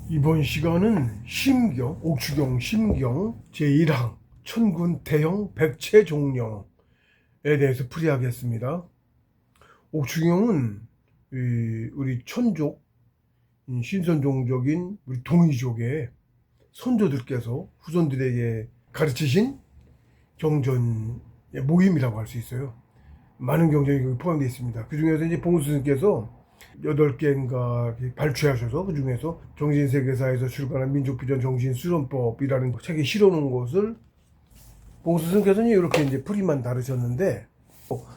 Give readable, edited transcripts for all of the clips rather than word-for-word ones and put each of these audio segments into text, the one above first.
이번 시간은 심경, 옥추경 심경 제1항 천군 태형 백체 종령에 대해서 풀이하겠습니다. 옥추경은 우리 천족, 신선종족인 우리 동이족의 선조들께서 후손들에게 가르치신 경전의 모임이라고 할 수 있어요. 많은 경전이 여기 포함되어 있습니다. 그 중에서 이제 봉수스님께서 8개인가 발췌하셔서 그 중에서 정신세계사에서 출간한 민족비전 정신수련법이라는 책에 실어놓은 것을 봉수스님께서는 이렇게 이제 풀이만 다루셨는데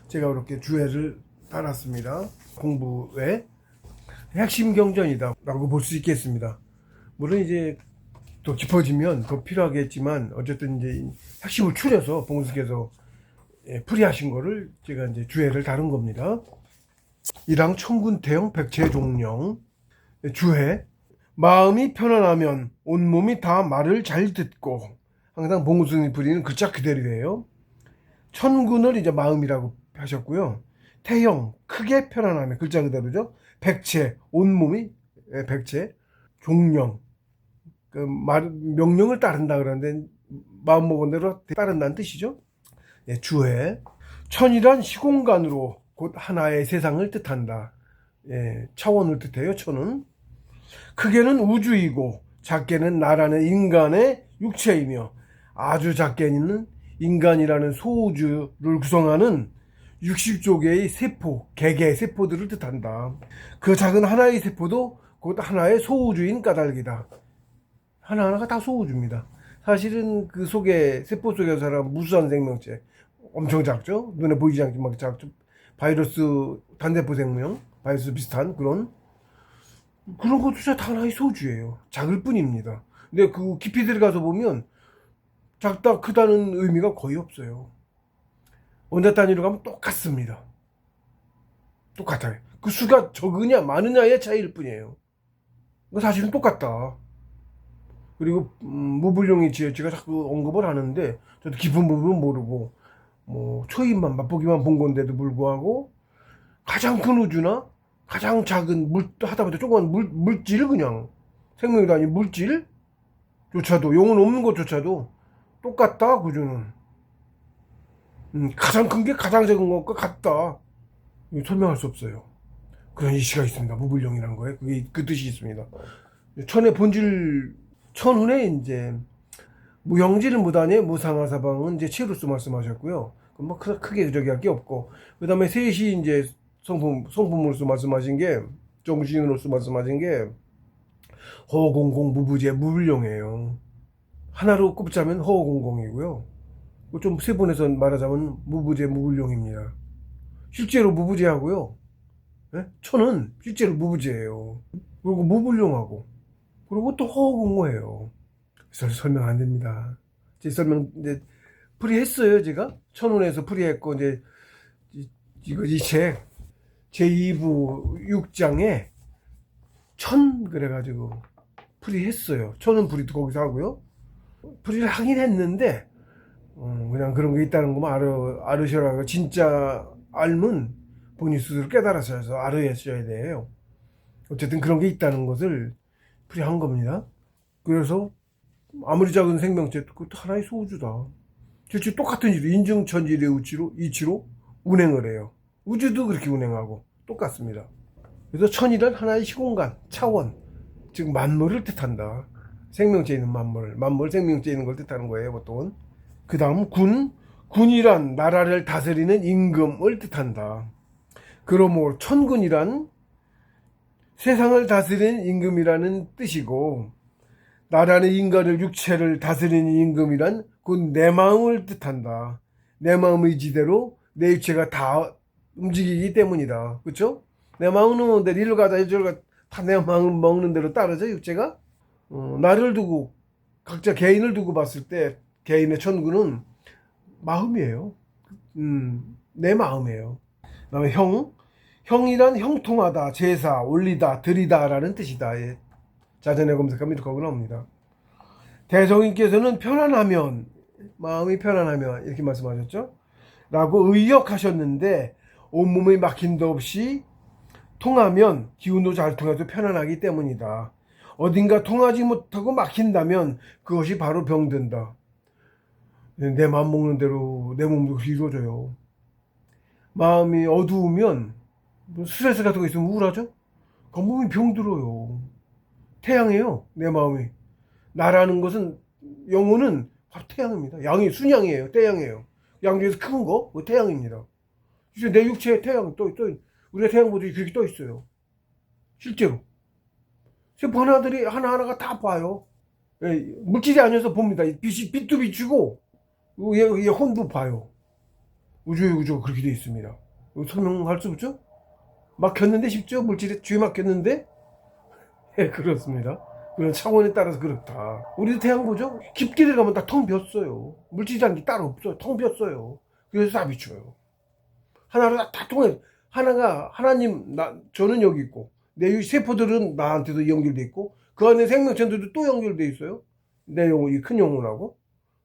제가 이렇게 주해를 달았습니다. 공부의 핵심 경전이다 라고 볼 수 있겠습니다. 물론 이제 더 깊어지면 더 필요하겠지만 어쨌든 이제 핵심을 추려서 봉수스님께서 풀이하신 거를 제가 이제 주해를 다룬 겁니다. 1항 천군 태형 백체 종령 주해. 마음이 편안하면 온몸이 다 말을 잘 듣고, 항상 봉수스님이 부리는 글자 그대로예요. 천군을 이제 마음이라고 하셨고요. 태형 크게 편안하면 글자 그대로죠. 백체 온몸이 백체. 종령 그 명령을 따른다 그러는데 마음 먹은 대로 따른다는 뜻이죠. 주해. 천이란 시공간으로 곧 하나의 세상을 뜻한다. 차원을 뜻해요. 천은 크게는 우주이고 작게는 나라는 인간의 육체이며 아주 작게는 인간이라는 소우주를 구성하는 60조 개의 세포, 개개 세포들을 뜻한다. 그 작은 하나의 세포도 곧 하나의 소우주인 까닭이다. 하나하나가 다 소우주입니다. 사실은 그 속에 세포 속에서 살아가는 무수한 생명체 엄청 작죠. 눈에 보이지 않게 작죠. 바이러스, 단세포 생명, 바이러스 비슷한 그런 것도 다 하나의 소주예요. 작을 뿐입니다. 근데 그 깊이 들어가서 보면 작다 크다는 의미가 거의 없어요. 원자 단위로 가면 똑같습니다. 똑같아요. 그 수가 적으냐 많으냐의 차이일 뿐이에요. 사실은 똑같다. 그리고 무불용의 지혜치가 자꾸 언급을 하는데 저도 깊은 부분은 모르고 초입만 맛보기만 본 건데도 불구하고 가장 큰 우주나 가장 작은 하다못해 조그만 물질, 그냥 생명이 아닌 물질조차도, 영혼 없는 것조차도 똑같다. 구조는 가장 큰 게 가장 작은 것과 같다. 설명할 수 없어요. 그런 이시가 있습니다. 무불용이라는 거에 그게 그 뜻이 있습니다. 천의 본질, 천훈의 이제 무형질 무단의 무상하사방은 이제 체로스 말씀하셨고요. 크게 저기 할 게 없고, 그 다음에 셋이 이제 성품으로서 말씀하신 게, 정신으로서 말씀하신 게 허공공 무부재 무불용이에요. 하나로 꼽자면 허공공이고요. 좀 세분해서 말하자면 무부재 무불용입니다. 실제로 무부재하고요. 천은 실제로 무부재예요. 그리고 무불용하고, 그리고 또 허공공이에요. 설명 안 됩니다. 제 설명 이제 풀이했어요. 제가 천운에서 풀이했고, 이제 이 책 제2부 6장에 천 그래가지고 풀이했어요. 천은 풀이도 거기서 하고요. 풀이를 하긴 했는데 그냥 그런 게 있다는 것만 알으셔라. 진짜 알면 본인 스스로 깨달으셔서 알으셔야 돼요. 어쨌든 그런 게 있다는 것을 풀이한 겁니다. 그래서 아무리 작은 생명체 그것도 하나의 소우주다. 실제 똑같은 일을 인증천지의 이치로 운행을 해요. 우주도 그렇게 운행하고 똑같습니다. 그래서 천이란 하나의 시공간, 차원, 즉 만물을 뜻한다. 생명체 있는 만물 생명체 있는 걸 뜻하는 거예요, 보통은. 그 다음 군이란 나라를 다스리는 임금을 뜻한다. 그러므로 천군이란 세상을 다스리는 임금이라는 뜻이고, 나라는 인간을 육체를 다스리는 임금이란 곧 내 마음을 뜻한다. 내 마음 의지대로 내 육체가 다 움직이기 때문이다. 그렇죠? 내 마음은 내 이리로 가자 저리로 가자 다 내 마음 먹는 대로 따르죠. 육체가. 나를 두고 각자 개인을 두고 봤을 때 개인의 천군은 마음이에요. 내 마음이에요. 그다음에 형이란 형통하다, 제사, 올리다, 드리다 라는 뜻이다. 자전에 검색하면 거기 나옵니다. 대성인께서는 편안하면, 마음이 편안하면 이렇게 말씀하셨죠. 라고 의역하셨는데 온몸이 막힘도 없이 통하면 기운도 잘 통해서 편안하기 때문이다. 어딘가 통하지 못하고 막힌다면 그것이 바로 병든다. 내 마음 먹는 대로 내 몸도 이루어져요. 마음이 어두우면 뭐 스트레스 같은 거 있으면 우울하죠? 그 몸이 병들어요. 태양이에요. 내 마음이. 나라는 것은, 영혼은 바로 태양입니다. 양이 순양이에요. 태양이에요. 양 중에서 큰 거, 그 태양입니다. 진짜 내 육체에 태양 우리가 태양보들이 그렇게 떠 있어요. 실제로. 세포 하나들이 하나하나가 다 봐요. 예, 물질이 아니어서 봅니다. 빛도 비추고, 얘 혼도 봐요. 우주가 그렇게 되어 있습니다. 설명할 수 없죠? 막혔는데 쉽죠? 물질에 쥐 막혔는데? 예, 그렇습니다. 그런 차원에 따라서 그렇다. 우리도 태양 보죠? 깊게 들어가면 다 텅 비었어요. 물질이라는 게 따로 없어요. 텅 비었어요. 그래서 다 비춰요. 하나로 다 통해. 하나가, 하나님, 저는 여기 있고, 내 세포들은 나한테도 연결돼 있고, 그 안에 생명체들도 또 연결돼 있어요. 내 영혼, 이 큰 영혼하고.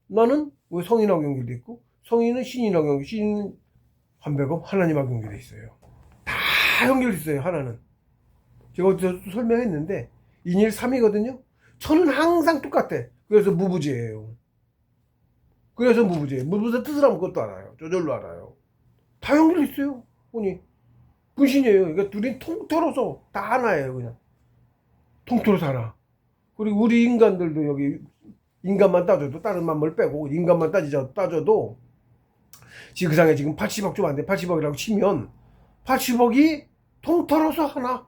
나는 왜 성인하고 연결돼 있고, 성인은 신인하고 신인은 한백업 하나님하고 연결돼 있어요. 다 연결돼 있어요, 하나는. 제가 어디서 설명했는데, 인일삼이거든요. 천은 항상 똑같아. 그래서 무부지예요. 무부지 뜻을 아무것도 알아요. 저절로 알아요. 다 연결돼 있어요. 보니 분신이에요. 그러니까 둘이 통틀어서 다 하나예요. 그냥 통틀어서 하나. 그리고 우리 인간들도 여기 인간만 따져도 다른 만물 빼고 인간만 따져도 지구상에 지금 80억 좀 안 돼. 80억이라고 치면 80억이 통틀어서 하나.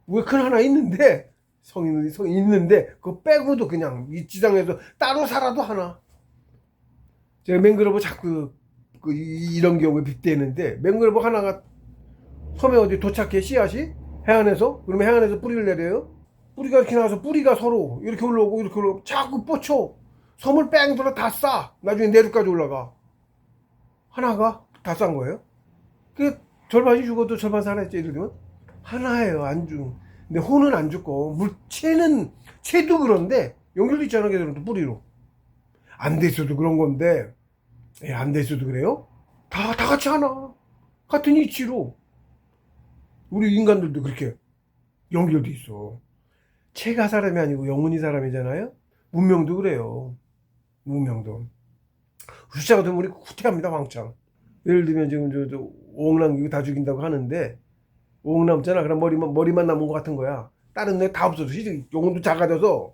왜 큰 하나 있는데 성인이 있는데 그거 빼고도 그냥 이 지상에서 따로 살아도 하나. 제가 맹그로브 자꾸 이런 경우에 빗대는데 맹그로브 하나가 섬에 어디 도착해 씨앗이 해안에서 그러면 해안에서 뿌리를 내려요. 뿌리가 이렇게 나와서 뿌리가 서로 이렇게 올라오고 이렇게 올라오고 자꾸 뻗쳐 섬을 뺑 돌아 다 싸. 나중에 내륙까지 올라가. 하나가 다 싼 거예요. 그 절반이 죽어도 절반 살아있죠. 예를 들면 하나예요. 안 죽. 근데 혼은 안 죽고 체도 그런데 연결도 있잖아. 걔들은 뿌리로 안 돼 있어도 그런 건데 안 돼 있어도 그래요. 다 같이 하나 같은 이치로 우리 인간들도 그렇게 연결돼 있어. 체가 사람이 아니고 영혼이 사람이잖아요. 문명도 그래요. 문명도 숫자 같으면 우리 후퇴합니다. 왕창. 예를 들면 지금 저 오억 남기고 다 죽인다고 하는데 5억 남잖아. 그럼 머리만 남은 것 같은 거야. 다른 애 다 없어져. 영혼도 작아져서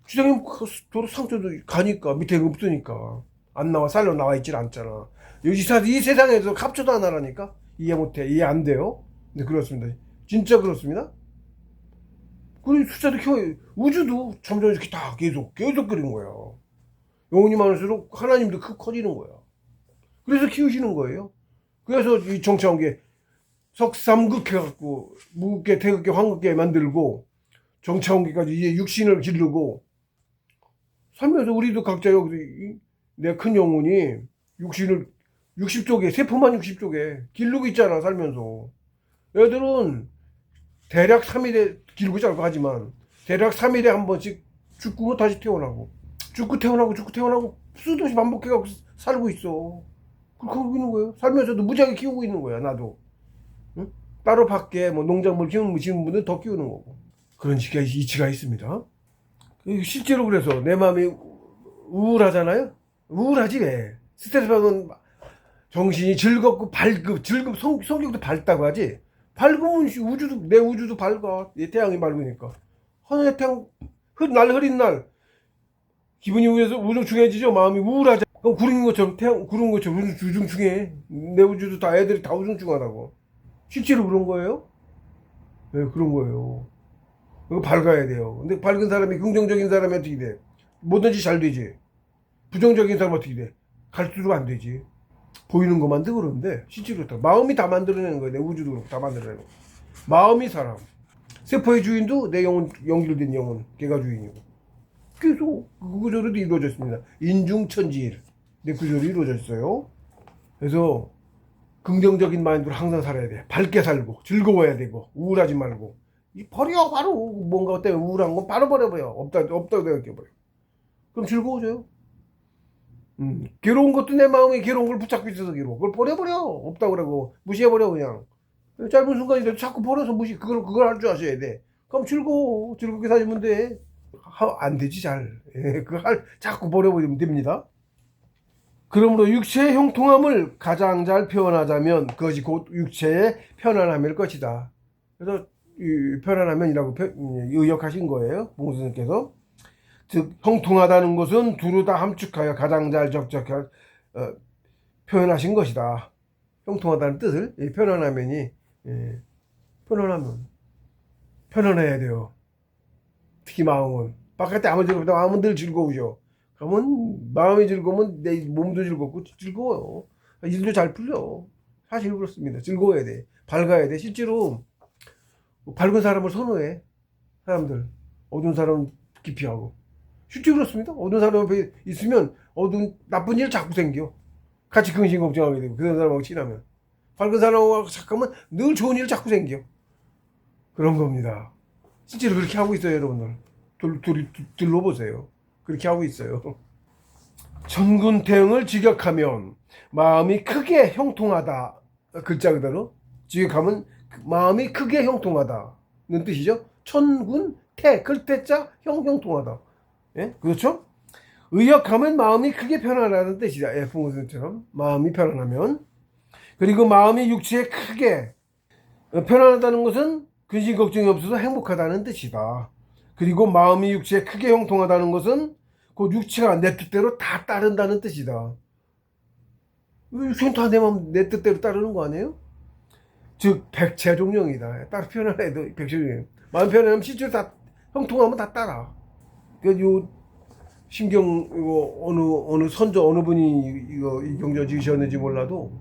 주장님 도로 상처도 가니까 밑에 없으니까 안 나와. 살로 나와 있질 않잖아. 이 세상에서 합쳐도 안 하라니까. 이해 못해. 이해 안 돼요. 근데 그렇습니다. 진짜 그렇습니다. 그리고 숫자도 우주도 점점 이렇게 다 계속 그리는 거야. 영혼이 많을수록 하나님도 커지는 거야. 그래서 키우시는 거예요. 그래서 이 정체관계 석삼극 해갖고 무극계, 태극계, 황극계 만들고 정체관계까지 이제 육신을 기르고 살면서 우리도 각자 여기 내 큰 영혼이 육신을 60쪽에 세포만 60쪽에 기르고 있잖아. 살면서 애들은 대략 3일에 기르고 자고 하지만 대략 3일에 한 번씩 죽고 다시 태어나고 죽고 태어나고 수도 없이 반복해갖고 살고 있어. 그렇게 하고 있는 거예요. 살면서도 무지하게 키우고 있는 거야. 나도 응? 따로 밖에 뭐 농작물 키우는 분들은 더 키우는 거고 그런 이치가 있습니다. 실제로 그래서 내 마음이 우울하잖아요. 우울하지 왜? 스트레스 받으면 정신이 즐겁고 성격도 밝다고 하지. 밝으면 내 우주도 밝아. 내 태양이 밝으니까. 하늘의 태양, 날 흐린 날 기분이 우중충해지죠. 마음이 우울하죠. 그럼 구른 것처럼 우중충해. 내 우주도 다 애들이 다 우중충하다고. 실제로 그런 거예요? 네, 그런 거예요. 이거 밝아야 돼요. 근데 밝은 사람이 긍정적인 사람이 어떻게 돼? 뭐든지 잘 되지. 부정적인 사람 어떻게 돼? 갈수록 안 되지. 보이는 것만도 그런데 실제로 그렇다. 마음이 다 만들어내는 거예요. 내 우주도 그렇고 다 만들어내는 거예요. 마음이 사람. 세포의 주인도 내 영혼, 연결된 영혼, 걔가 주인이고. 계속 그 구조로 이루어졌습니다. 인중천지일. 내 구조로 이루어졌어요. 그래서 긍정적인 마인드로 항상 살아야 돼. 밝게 살고 즐거워야 되고 우울하지 말고. 버려 바로. 뭔가 때문에 우울한 건 바로 버려버려. 없다고 생각해버려. 그럼 즐거워져요. 괴로운 것도 내 마음에 괴로운 걸 붙잡고 있어서 괴로워. 그걸 버려버려. 없다고 그러고 무시해버려 그냥. 짧은 순간이라도 자꾸 버려서 그걸 할 줄 아셔야 돼. 그럼 즐겁게 살면 돼. 안 되지, 잘. 예, 자꾸 버려버리면 됩니다. 그러므로 육체의 형통함을 가장 잘 표현하자면 그것이 곧 육체의 편안함일 것이다. 그래서 이 편안함이라고 의역하신 거예요, 봉 선생님께서. 즉 형통하다는 것은 두루 다 함축하여 가장 잘 적적하게 표현하신 것이다. 형통하다는 뜻을 편안하면이 편안하면 편안해야 돼요. 특히 마음은 바깥에 아무 즐겁다 마음은 늘 즐거우죠. 그러면 마음이 즐거우면 내 몸도 즐겁고 즐거워요. 일도 잘 풀려. 사실 그렇습니다. 즐거워야 돼. 밝아야 돼. 실제로 밝은 사람을 선호해. 사람들 어두운 사람은 기피하고. 실제 그렇습니다. 어두운 사람 옆에 있으면 나쁜 일 자꾸 생겨. 같이 근심 걱정하게 되고 그런 사람하고 친하면. 밝은 사람하고 착하면 늘 좋은 일 자꾸 생겨. 그런 겁니다. 실제로 그렇게 하고 있어요, 여러분들. 둘러보세요. 그렇게 하고 있어요. 천군태응을 직역하면 마음이 크게 형통하다. 글자 그대로 직역하면 마음이 크게 형통하다는 뜻이죠. 천군태 글태자 형통하다. 예? 그렇죠? 의역하면 마음이 크게 편안하다는 뜻이다. 예, 풍선처럼 마음이 편안하면. 그리고 마음이 육체에 크게 편안하다는 것은 근심 걱정이 없어서 행복하다는 뜻이다. 그리고 마음이 육체에 크게 형통하다는 것은 그 육체가 내 뜻대로 다 따른다는 뜻이다. 육체는 다 내 뜻대로 따르는 거 아니에요? 즉 백체종령이다. 따로 표현을 해도 백체종령. 마음 편안하면 실제로 다 형통하면 다 따라. 요 신경 이거 어느 선조 어느 분이 이 경전 지으셨는지 몰라도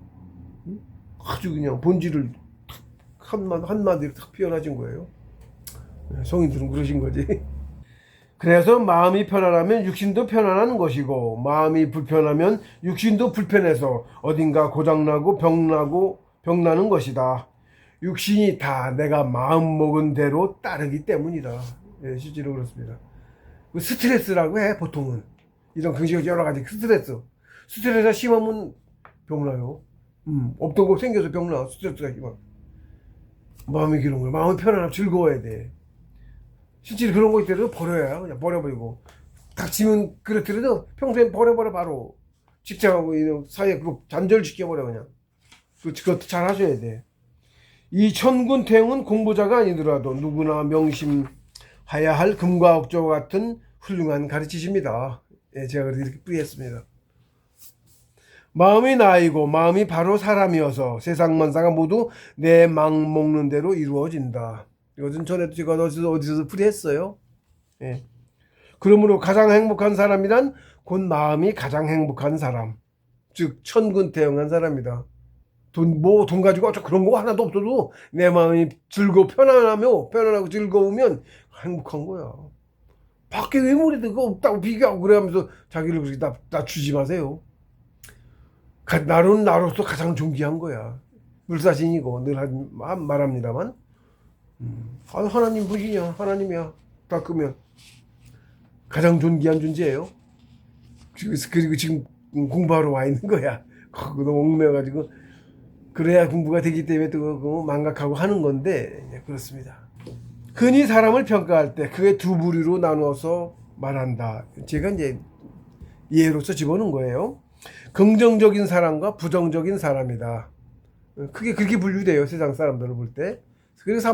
아주 그냥 본질을 한마디로 딱 표현하신 거예요. 성인들은 그러신 거지. 그래서 마음이 편안하면 육신도 편안한 것이고 마음이 불편하면 육신도 불편해서 어딘가 고장나고 병나는 것이다. 육신이 다 내가 마음 먹은 대로 따르기 때문이다. 예, 실제로 그렇습니다. 스트레스라고 해 보통은. 이런 근식 여러 가지 스트레스가 심하면 병나요. 없던 거 생겨서 병나. 스트레스가 심하면. 마음이 그런 거야. 마음이 편안하면 즐거워야 돼. 실제로 그런 거 있더라도 버려야 그냥 버려버리고 닥치면 그렇더라도 평소에 버려버려 바로 직장하고 이 사이에 그거 단절시켜버려 그냥. 그것도 잘 하셔야 돼. 이 천군태응은 공부자가 아니더라도 누구나 명심해야 할 금과 억조와 같은 훌륭한 가르치십니다. 예, 제가 이렇게 뿌리했습니다. 마음이 나이고 마음이 바로 사람이어서 세상 만사가 모두 내 맘 먹는 대로 이루어진다. 이것은 전에도 제가 어디서 풀이했어요. 예. 그러므로 가장 행복한 사람이란 곧 마음이 가장 행복한 사람. 즉 천군태응한 사람이다. 돈 가지고 그런 거 하나도 없어도 내 마음이 편안하고 즐거우면 행복한 거야. 밖에 외모에도 그거 없다고 비교하고 그래하면서 자기를 그렇게 낮추지 마세요. 나로서 가장 존귀한 거야. 물사신이고 늘 말합니다만. 하나님 보시냐? 하나님이야. 다 끄면 가장 존귀한 존재예요. 그리고 지금 공부하러 와 있는 거야. 거기도 얽매여가지고 그래야 공부가 되기 때문에 또 망각하고 하는 건데 그렇습니다. 흔히 사람을 평가할 때 그게 두 부류로 나누어서 말한다. 제가 이제 예로서 집어넣은 거예요. 긍정적인 사람과 부정적인 사람이다. 크게 그렇게 분류돼요. 세상 사람들을 볼 때. 그래서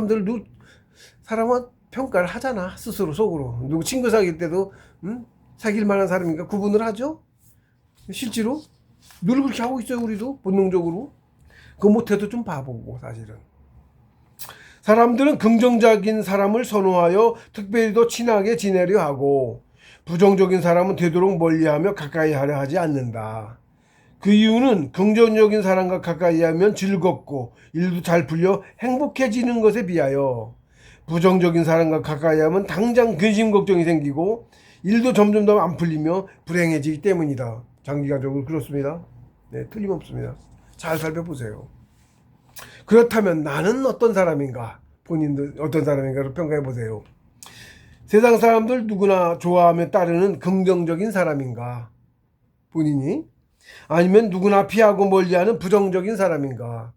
사람은 평가를 하잖아. 스스로 속으로. 누구 친구 사귈 때도 사귈 만한 사람인가 구분을 하죠. 실제로 늘 그렇게 하고 있어요. 우리도 본능적으로. 그거 못해도 좀 바보고 사실은. 사람들은 긍정적인 사람을 선호하여 특별히 더 친하게 지내려 하고 부정적인 사람은 되도록 멀리하며 가까이 하려 하지 않는다. 그 이유는 긍정적인 사람과 가까이 하면 즐겁고 일도 잘 풀려 행복해지는 것에 비하여 부정적인 사람과 가까이 하면 당장 근심 걱정이 생기고 일도 점점 더 안 풀리며 불행해지기 때문이다. 장기간적으로 그렇습니다. 네, 틀림없습니다. 잘 살펴보세요. 그렇다면 나는 어떤 사람인가? 본인도 어떤 사람인가를 평가해 보세요. 세상 사람들 누구나 좋아하며 따르는 긍정적인 사람인가? 본인이? 아니면 누구나 피하고 멀리하는 부정적인 사람인가?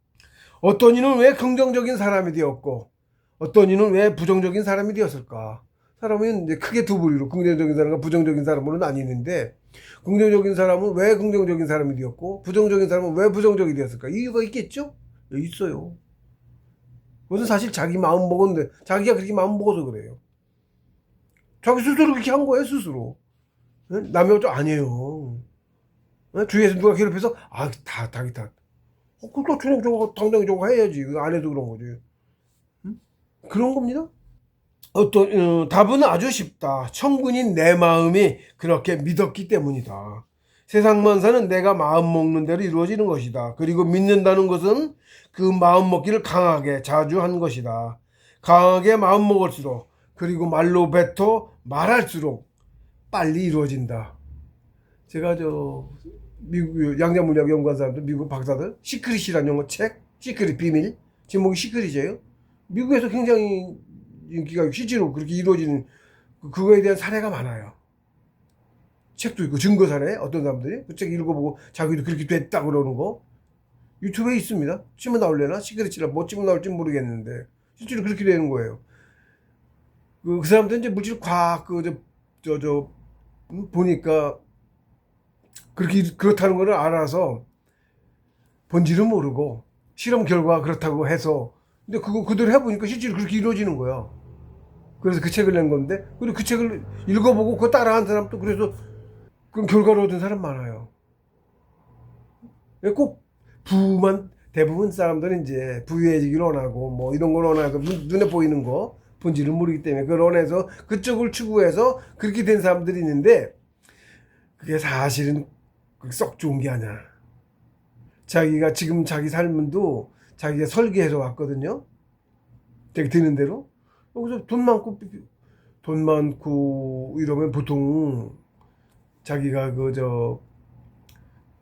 어떤 이는 왜 긍정적인 사람이 되었고 어떤 이는 왜 부정적인 사람이 되었을까? 사람은 이제 크게 두 부류로 긍정적인 사람과 부정적인 사람으로 나뉘는데, 긍정적인 사람은 왜 긍정적인 사람이 되었고 부정적인 사람은 왜 부정적이 되었을까? 이유가 있겠죠? 있어요. 그것은 사실 자기 마음 먹었는데, 자기가 그렇게 마음 먹어서 그래요. 자기 스스로 그렇게 한 거예요, 스스로. 남의 것도 아니에요. 주위에서 누가 괴롭혀서 닭이 다. 그거 그냥 저거 당장 저거 해야지. 안 해도 그런 거지. 응? 그런 겁니다. 답은 아주 쉽다. 천군인 내 마음이 그렇게 믿었기 때문이다. 세상 만사는 내가 마음 먹는 대로 이루어지는 것이다. 그리고 믿는다는 것은 그 마음 먹기를 강하게 자주 한 것이다. 강하게 마음 먹을수록, 그리고 말로 뱉어 말할수록 빨리 이루어진다. 제가 미국 양자물리학 연구한 사람들, 미국 박사들, 시크릿이라는 영어 책, 시크릿 비밀, 제목이 시크릿이에요. 미국에서 굉장히 인기가 실제로 그렇게 이루어지는 그거에 대한 사례가 많아요. 책도 있고 증거 사례, 어떤 사람들이 그 책 읽어보고 자기도 그렇게 됐다 그러는 거 유튜브에 있습니다. 치면 나올려나? 시크릿이라 뭐 치면 나올지 모르겠는데 실제로 그렇게 되는 거예요. 그 사람들은 이제 물질 과학 보니까 그렇게 그렇다는 걸 알아서 본질은 모르고 실험 결과 그렇다고 해서, 근데 그거 그대로 해보니까 실제로 그렇게 이루어지는 거야. 그래서 그 책을 낸 건데, 그리고 그 책을 읽어보고 그거 따라한 사람도, 그래서 그런 결과를 얻은 사람 많아요. 꼭 대부분 사람들은 이제 부유해지기를 원하고 뭐 이런 걸 원하고 눈에 보이는 거 본질은 모르기 때문에 그걸 원해서 그쪽을 추구해서 그렇게 된 사람들이 있는데, 그게 사실은 썩 좋은 게 아니야. 자기가 지금 자기 삶도 자기가 설계해서 왔거든요. 되게 드는 대로. 여기서 돈 많고 이러면 보통 자기가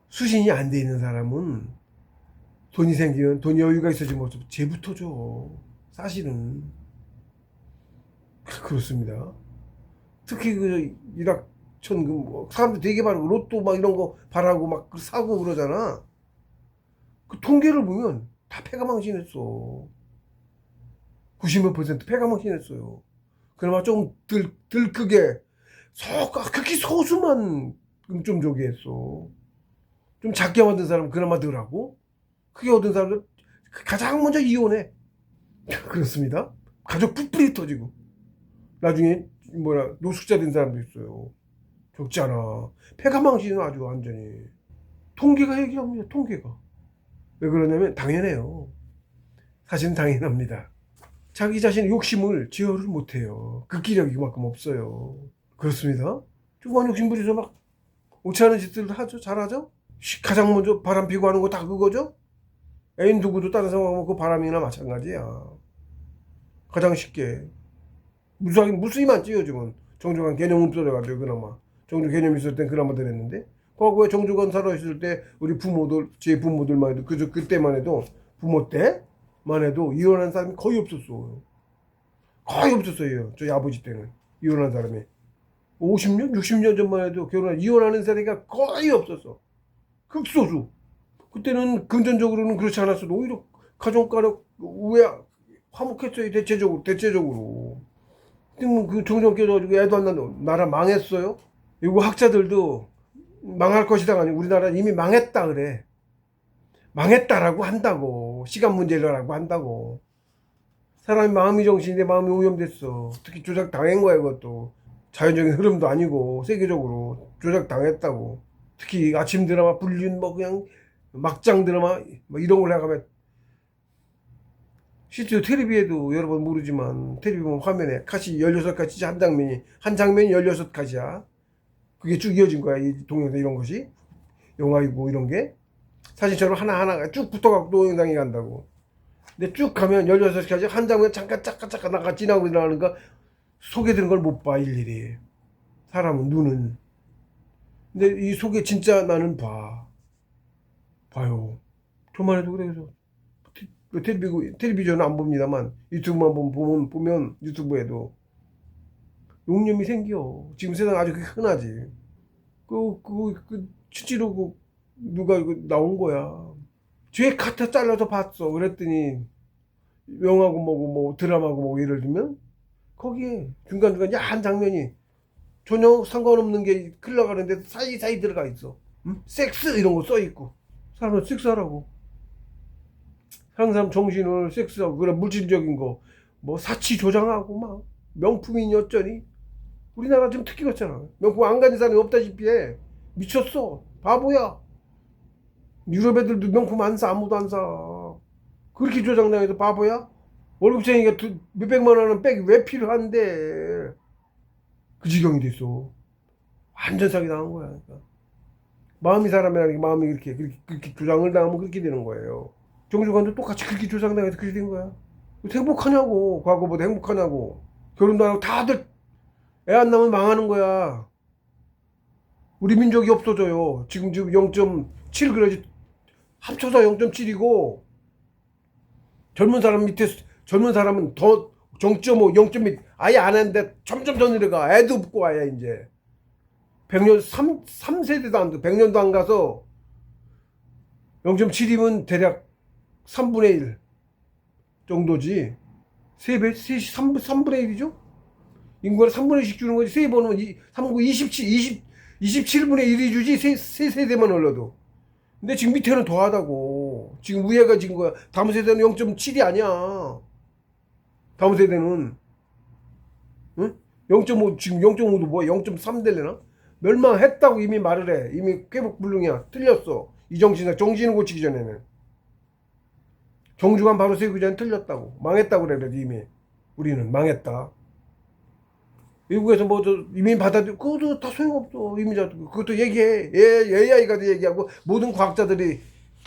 수신이 안 돼 있는 사람은 돈이 생기면, 돈 여유가 있어지면 죄부터 줘. 사실은 그렇습니다. 특히 일확천금, 사람들 되게 바라고 로또 막 이런 거 바라고 막 사고 그러잖아. 그 통계를 보면 다 패가망신했어. 90몇% 패가망신했어요. 그나마 좀 덜 크게 극히 소수만 좀 저기 했어. 좀 작게 만든 사람은 그나마 덜하고, 크게 얻은 사람들 가장 먼저 이혼해. 그렇습니다. 가족 뿔뿔이 터지고 나중에 노숙자 된 사람도 있어요. 적지 않아. 패가망신은 아주 완전히. 통계가 얘기합니다. 통계가. 왜 그러냐면 당연해요. 사실은 당연합니다. 자기 자신의 욕심을 제어를 못해요. 그 기력이 그만큼 없어요. 그렇습니다. 조그만 욕심 부려서 막 옳지 않은 짓들 하죠. 잘하죠. 가장 먼저 바람 피고 하는 거 다 그거죠. 애인 두고도 다른 상황하면 그 바람이나 마찬가지야. 가장 쉽게. 무수히만 찌어지면 정조관 개념 없어져가지고 그나마. 정조 개념 있을 땐 그나마 들었는데, 과거에 정조관 살아있을 때 우리 부모들, 제 부모들만 해도 그때만 해도, 부모 때만 해도 이혼한 사람이 거의 없었어요. 거의 없었어요. 저희 아버지 때는 이혼한 사람이 50년, 60년 전만 해도 이혼하는 세대가 거의 없었어. 극소수. 그때는 금전적으로는 그렇지 않았어도 오히려 가정가력 왜 화목했어요. 대체적으로. 근데 그 정전 깨져가지고 애도 안 낳는 나라 망했어요. 이거 학자들도 망할 것이다 아니, 우리나라 이미 망했다 그래. 망했다라고 한다고. 시간 문제라고 한다고. 사람이 마음이 정신인데 마음이 오염됐어. 특히 조작 당한 거야. 그것도 자연적인 흐름도 아니고 세계적으로 조작 당했다고. 특히 아침 드라마 불륜 그냥 막장 드라마 이런 걸 나가면, 실제로 텔레비에도 여러분 모르지만 텔레비 보면 화면에 컷이 16컷이 한 장면이 16컷이야. 그게 쭉 이어진 거야. 이 동영상 이런 것이 영화이고 이런 게 사진처럼 하나하나가 쭉 붙어갖고 동영상이 간다고. 근데 쭉 가면 16컷이 한 장면 잠깐 나가 지나고 나가니까 속에 드는 걸 못 봐. 일일이 사람은 눈은. 근데 이 속에 진짜 나는 봐요. 저만 해도 그래. 그래서 텔레비전은 안 봅니다만 유튜브만 보면 유튜브에도 용념이 생겨. 지금 세상 아주 그게 흔하지. 실제로 누가 나온 거야. 뒤에 카트 잘라서 봤어. 그랬더니 영화고 뭐고 뭐 드라마고 뭐 예를 들면 거기에 중간중간 야한 장면이 전혀 상관없는 게 흘러가는데 사이사이 들어가 있어. 응? 섹스 이런 거 써 있고. 사람은 섹스하라고. 항상 정신을 섹스하고 그런 물질적인 거 뭐 사치 조장하고 막 명품이니 어쩌니. 우리나라 지금 특기 같잖아. 명품 안 가진 사람이 없다시피 해. 미쳤어. 바보야. 유럽 애들도 명품 안 사. 아무도 안 사. 그렇게 조장당해서 바보야? 월급쟁이가 몇백만 원은 백이 왜 필요한데. 그 지경이 됐어. 완전 사기 당한 거야. 그러니까. 마음이 사람이라는 게 마음이 그렇게 조장을 당하면 그렇게 되는 거예요. 정주관도 똑같이 그렇게 조장당해서 그렇게 된 거야. 행복하냐고. 과거보다 행복하냐고. 결혼도 안 하고 다들 애 안 낳으면 망하는 거야. 우리 민족이 없어져요. 지금 0.7 그러지. 합쳐서 0.7이고 젊은 사람은 더 0.5, 0.2 아예 안 했는데 점점 더 내려가. 애도 없고 와야 이제 100년 3세대도 안 돼. 100년도 안 가서 0.7이면 대략 3분의 1 정도지. 3배, 3분의 1이죠? 인구가 3분의 1씩 주는 거지. 3번은 3, 9, 27분의 1이 주지. 세 세대만 올려도. 근데 지금 밑에는 더하다고. 지금 위에가 지금 거야. 다음 세대는 0.7이 아니야. 다음 세대는. 응? 0.5, 지금 0.5도 뭐야? 0.3 될래나? 멸망했다고 이미 말을 해. 이미 꾀복불능이야. 틀렸어. 이 정신을 고치기 전에는. 정주관 바로 세우기 전에 틀렸다고. 망했다고 그래, 이미. 우리는 망했다. 미국에서 뭐 이민 받아들여 그것도 다 소용없어. 이민자 그것도 얘기해. AI가 얘기하고 모든 과학자들이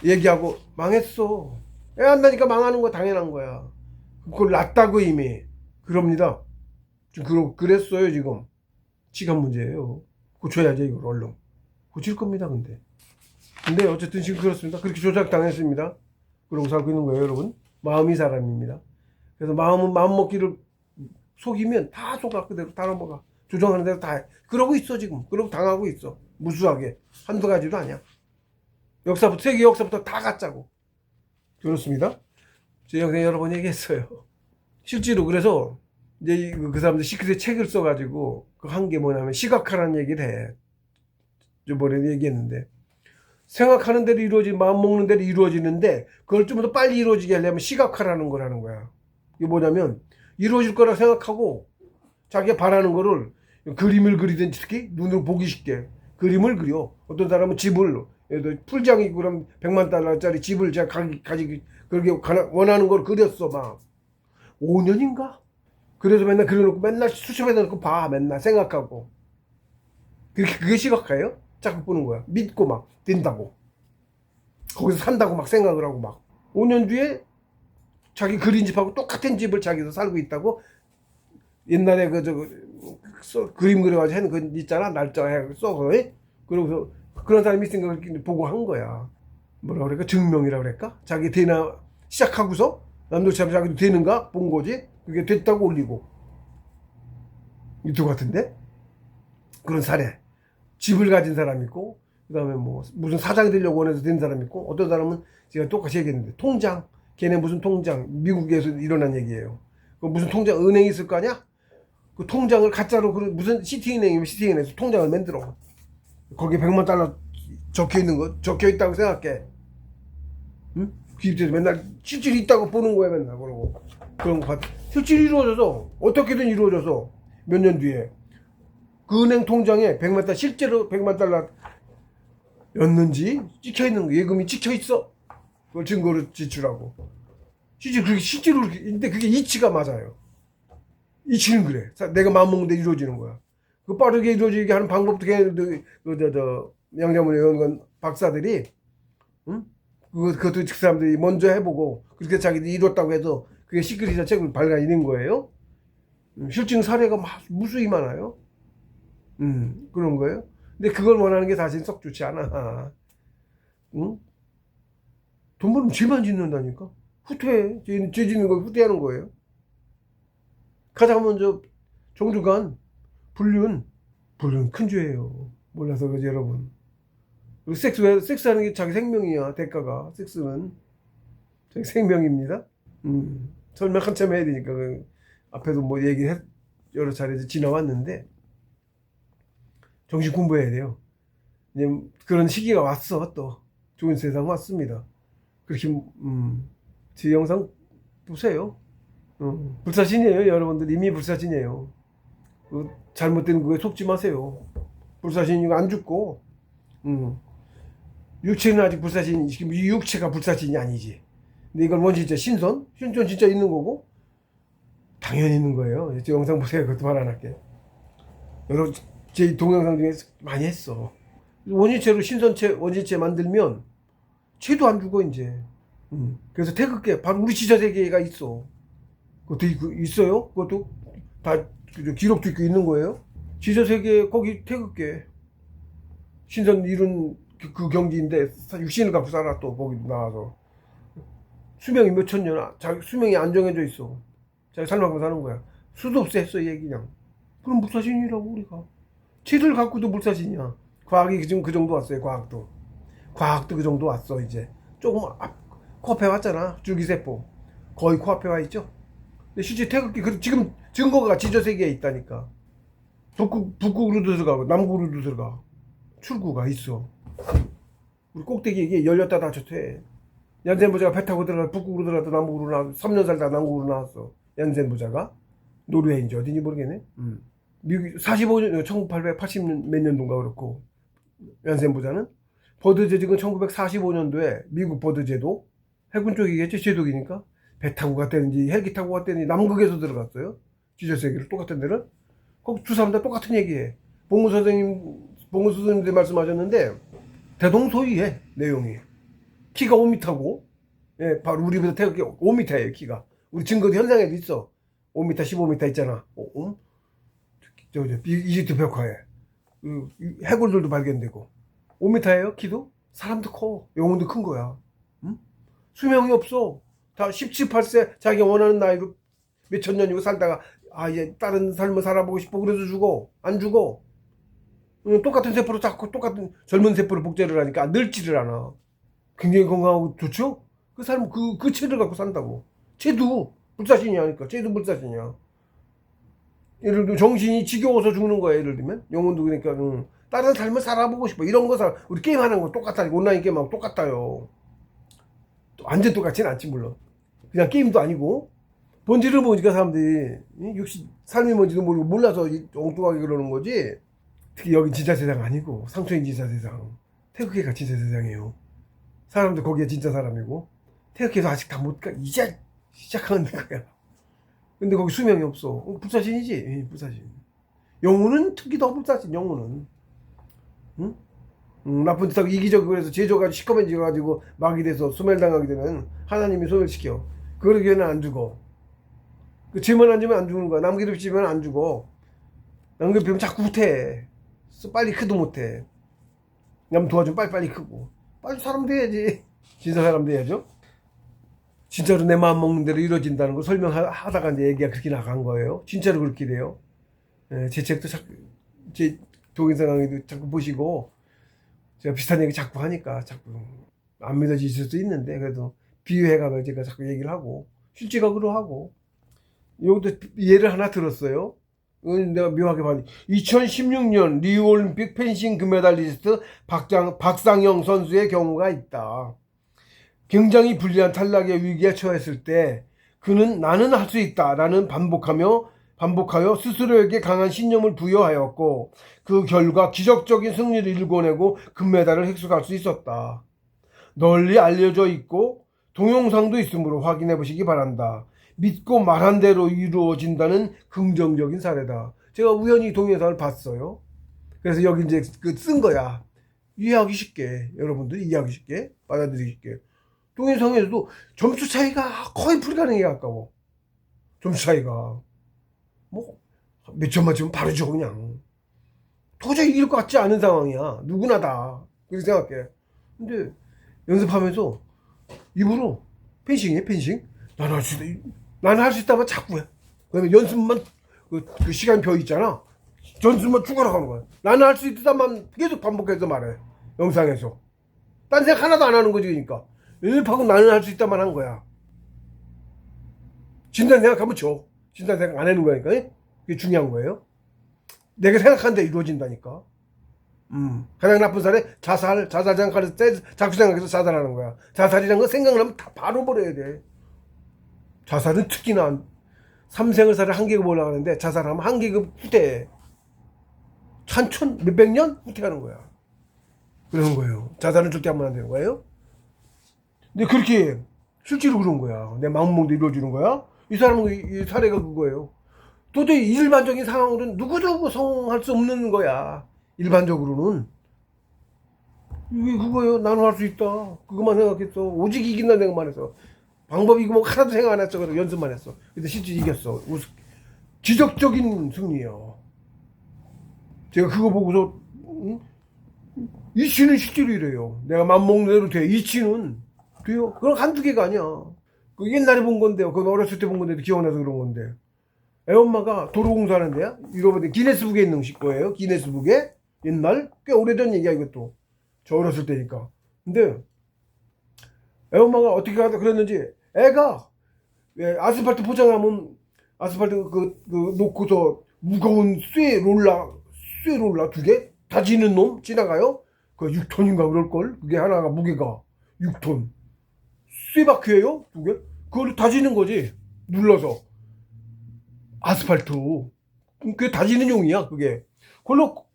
얘기하고 망했어. 애 안 나니까 망하는 거 당연한 거야. 그걸 놨다고 이미. 그럽니다. 지금 그랬어요 지금. 시간 문제예요. 고쳐야지 이걸 얼른. 고칠 겁니다 근데 어쨌든 지금 그렇습니다. 그렇게 조작당했습니다. 그러고 살고 있는 거예요 여러분. 마음이 사람입니다. 그래서 마음은 마음먹기를 속이면 다 속아. 그대로 다 넘어가. 조정하는 대로 다 해. 그러고 있어 지금. 그러고 당하고 있어. 무수하게. 한두 가지도 아니야. 세계 역사부터 다 가짜고. 그렇습니다. 제 영상에 여러 번 얘기했어요. 실제로 그래서 이제 그 사람들 시크릿 책을 써가지고 그 한 게 뭐냐면 시각화라는 얘기를 해. 저번에 얘기했는데 생각하는 대로 마음 먹는 대로 이루어지는데 그걸 좀 더 빨리 이루어지게 하려면 시각화라는 걸 하는 거야. 이게 뭐냐면 이루어질 거라 생각하고 자기가 바라는 거를 그림을 그리든지 특히 눈으로 보기 쉽게 그림을 그려. 어떤 사람은 집을 풀장이 그럼 100만 달러짜리 집을 제가 가지고 그렇게 원하는 걸 그렸어 막 5년인가? 그래서 맨날 그려놓고 맨날 수첩에다 놓고 봐. 맨날 생각하고 그게 시각화예요? 자꾸 보는 거야. 믿고 막 된다고 거기서 산다고 막 생각을 하고 막 5년 뒤에 자기 그린 집하고 똑같은 집을 자기도 살고 있다고. 옛날에 그림 그려가지고 하는 그 있잖아. 날짜 해 써서. 그러고서 그런 사람이 있으니까 보고 한 거야. 뭐라 그럴까? 증명이라 그럴까? 자기 되나 시작하고서 남들처럼 자기도 되는가 본 거지. 그게 됐다고 올리고. 유튜브 같은데 그런 사례. 집을 가진 사람 있고 그다음에 뭐 무슨 사장이 되려고 원해서 된 사람 있고 어떤 사람은 제가 똑같이 얘기했는데 통장. 걔네 무슨 통장. 미국에서 일어난 얘기예요. 그 무슨 통장 은행이 있을 거 아니야? 그 통장을 가짜로 무슨 시티은행이면 시티은행에서 통장을 만들어. 거기에 100만 달러 적혀 있는 거 적혀 있다고 생각해. 응? 기입돼서 맨날 실제로 있다고 보는 거야 맨날. 그러고 그런 거 봤. 실제로 이루어져서 어떻게든 이루어져서 몇 년 뒤에 그 은행 통장에 100만 달러 실제로 100만 달러였는지 찍혀 있는 거. 예금이 찍혀 있어. 그걸 증거로 제출하고. 실제로 그렇게. 근데 그게 이치가 맞아요. 이치는 그래. 내가 마음먹는 데 이루어지는 거야. 그 빠르게 이루어지게 하는 방법도 걔네들 양자문의 연구원 박사들이 응? 그것도 그 사람들이 먼저 해보고 그렇게 자기들이 이뤘다고 해서 그게 시크릿 책을 발간해낸 거예요. 실증 사례가 무수히 많아요. 그런 거예요. 근데 그걸 원하는 게 사실 썩 좋지 않아. 응? 돈 벌면 죄만 짓는다니까. 후퇴해. 죄 짓는 거 후퇴하는 거예요. 가장 먼저 정주관 불륜 큰 죄예요. 몰라서 그러지 여러분. 섹스하는 게 자기 생명이야. 대가가 섹스는 자기 생명입니다. 설명 한참 해야 되니까 앞에도 뭐 여러 차례 지나왔는데 정신 공부해야 돼요. 이제 그런 시기가 왔어. 또 좋은 세상 왔습니다. 그렇게 제 영상 보세요. 불사신이에요. 여러분들 이미 불사신이에요. 잘못된 그거에 속지 마세요. 불사신이고 안 죽고 육체는 아직 불사신, 지금 이 육체가 불사신이 아니지. 근데 이건 원신체 신선 진짜 있는 거고 당연히 있는 거예요. 제 영상 보세요. 그것도 말 안 할게. 여러 제 동영상 중에 많이 했어. 원신체로 신선체 원신체 만들면 체도 안 죽어 이제. 그래서 태극계 바로 우리 지자세계가 있어. 그것도 있어요. 그것도 다 기록도 있고 있는 거예요. 지자세계 거기 태극계 신선 이룬 그 경지인데 육신을 갖고 살아. 또 거기 나와서 수명이 몇천 년, 자기 수명이 안정해져 있어. 자기 살만큼 사는 거야. 수도 없어 했어 얘 그냥. 그럼 불사신이라고 우리가. 체를 갖고도 불사신이야. 과학이 지금 그 정도 왔어요. 과학도 그 정도 왔어. 이제 조금 코앞에 왔잖아. 줄기세포 거의 코앞에 와 있죠. 근데 실제 태극기 지금 증거가 지저세계에 있다니까. 북극으로도 들어가고 남극으로도 들어가. 출구가 있어. 우리 꼭대기 이게 열렸다 닫혔대. 얀센부자가 배 타고 들어가 북극으로 들어가서 남극으로 나왔어. 3년 살다 남극으로 나왔어. 얀센부자가 노르웨이인지 어딘지 모르겠네. 미국 45년 1880 몇 년도인가 그렇고 얀센부자는 버드제 지금 1945년도에 미국 버드제도 해군 쪽이겠지. 제독이니까 배 타고 갔다든지 헬기 타고 갔다든지 남극에서 들어갔어요. 지저세계로 똑같은 데를. 거기 두 사람 다 똑같은 얘기해. 봉우 선생님들 말씀하셨는데 대동소이해 내용이. 키가 5m고 예, 바로 우리보다 태극기 5m예요 키가. 우리 증거도 현상에도 있어. 5m 15m 있잖아. 이집트 벽화에 해골들도 발견되고 5m예요 키도. 사람도 커. 영혼도 큰 거야. 수명이 없어. 다 17~18세 자기 원하는 나이로 몇천 년이고 살다가 이제 다른 삶을 살아보고 싶어 그래서 죽어. 안 죽어. 똑같은 세포로 자꾸 똑같은 젊은 세포를 복제를 하니까 늙지를 않아. 굉장히 건강하고 좋죠? 그 사람은 그 체를 갖고 산다고. 체도 불사신이 아니까. 체도 불사신이야. 예를 들면 정신이 지겨워서 죽는 거야. 예를 들면 영혼도 그러니까 다른 삶을 살아보고 싶어. 이런 거 우리 게임하는 거 똑같아. 온라인 게임하고 똑같아요. 완전 똑같지는 않지 물론. 그냥 게임도 아니고 본질을 보니까 사람들이 삶이 뭔지도 모르고 몰라서 엉뚱하게 그러는 거지. 특히 여기 진짜 세상 아니고 상초인 진짜 세상. 태극기가 진짜 세상이에요. 사람들 거기에 진짜 사람이고 태극기도 아직 다 못 가. 이제 시작하는 거야. 근데 거기 수명이 없어. 불사신이지. 불사신. 영혼은 특히도 불사신. 영혼은 나쁜 짓하고 이기적이고 그래서 제조가 시커매져가지고 막이 돼서 소멸당하게 되면 하나님이 소멸시켜. 그러기에는 안 죽어. 그 죄만 안 지면 안 죽는 거야. 남기롭지면 안 죽어. 남기롭히면 자꾸 후퇴해. 빨리 크도 못해. 남 도와주면 빨리 크고. 빨리 사람 돼야지. 진짜 사람 돼야죠. 진짜로 내 마음 먹는 대로 이루어진다는 걸 설명하다가 이제 얘기가 그렇게 나간 거예요. 진짜로 그렇게 돼요. 제 책도 제 동영상 강의도 자꾸 보시고 제가 비슷한 얘기 자꾸 하니까 자꾸 안 믿어지실 수도 있는데 그래도 비유해가면 제가 자꾸 얘기를 하고 실제각으로 하고 여기도 예를 하나 들었어요. 내가 묘하게 봤는데 2016년 리우올림픽 펜싱 금메달리스트 박상영 선수의 경우가 있다. 굉장히 불리한 탈락의 위기에 처했을 때 그는 나는 할 수 있다 라는 반복하여 스스로에게 강한 신념을 부여하였고 그 결과 기적적인 승리를 일궈내고 금메달을 획득할 수 있었다. 널리 알려져 있고 동영상도 있으므로 확인해 보시기 바란다. 믿고 말한 대로 이루어진다는 긍정적인 사례다. 제가 우연히 동영상을 봤어요. 그래서 여기 이제 쓴 거야. 이해하기 쉽게, 여러분들이 이해하기 쉽게, 받아들이기 쉽게. 동영상에서도 점수 차이가 거의 불가능에 가까워. 점수 차이가. 뭐, 몇 점 맞으면 바로 줘, 그냥. 도저히 이길 것 같지 않은 상황이야. 누구나 다. 그렇게 생각해. 근데 연습하면서 입으로 펜싱이에요, 펜싱. 나는 할 수 있다면 자꾸 해. 그다음에 연습만, 그 시간표 있잖아. 연습만 죽어나가는 거야. 나는 할 수 있다만 계속 반복해서 말해. 영상에서. 딴 생각 하나도 안 하는 거지, 그러니까. 연습하고 나는 할 수 있다만 한 거야. 진단 생각하면 져. 진단 생각 안 하는 거니까. 그게 중요한 거예요. 내가 생각하는데 이루어진다니까. 가장 나쁜 사람이 자살 생각할 때 자꾸 생각해서 자살하는 거야. 자살이라는 거 생각나면 다 바로 버려야 돼. 자살은 특히나 삼생을 살아 한 계급 올라가는데 자살하면 한 계급 후퇴해. 천천 몇백 년 후퇴하는 거야. 그런 거예요. 자살은 절대 하면 안 되는 거예요. 근데 그렇게 실제로 그런 거야. 내 마음먹도 이루어지는 거야. 이 사람은 이 사례가 그거예요. 도저히 일반적인 상황으로는 누구도 구성할 수 없는 거야. 일반적으로는. 이게 그거예요. 나는 할 수 있다. 그것만 생각했어. 오직 이긴다는 생각만 했어. 방법이 뭐 하나도 생각 안 했어. 그래서 연습만 했어. 근데 실제 이겼어. 기적적인 승리예요. 제가 그거 보고서 이치는 실제로 이래요. 내가 맘먹는 대로 돼. 이치는 돼요. 그건 한두 개가 아니야. 그 옛날에 본 건데요. 그건 어렸을 때 본 건데도 기억나서 그런 건데. 애엄마가 도로공사하는데요. 이러면 기네스북에 있는 거예요. 기네스북에. 옛날 꽤 오래전 얘기야 이것도. 저 어렸을 때니까. 근데 애엄마가 어떻게 하다 그랬는지 애가 아스팔트 포장하면 아스팔트 놓고서 무거운 쇠롤라 두 개 다지는 놈 지나가요. 그 6톤인가 그럴걸. 그게 하나가 무게가 6톤. 쇠바퀴예요 두 개. 그걸 다지는 거지. 눌러서 아스팔트. 그게 다지는 용이야 그게. 그걸로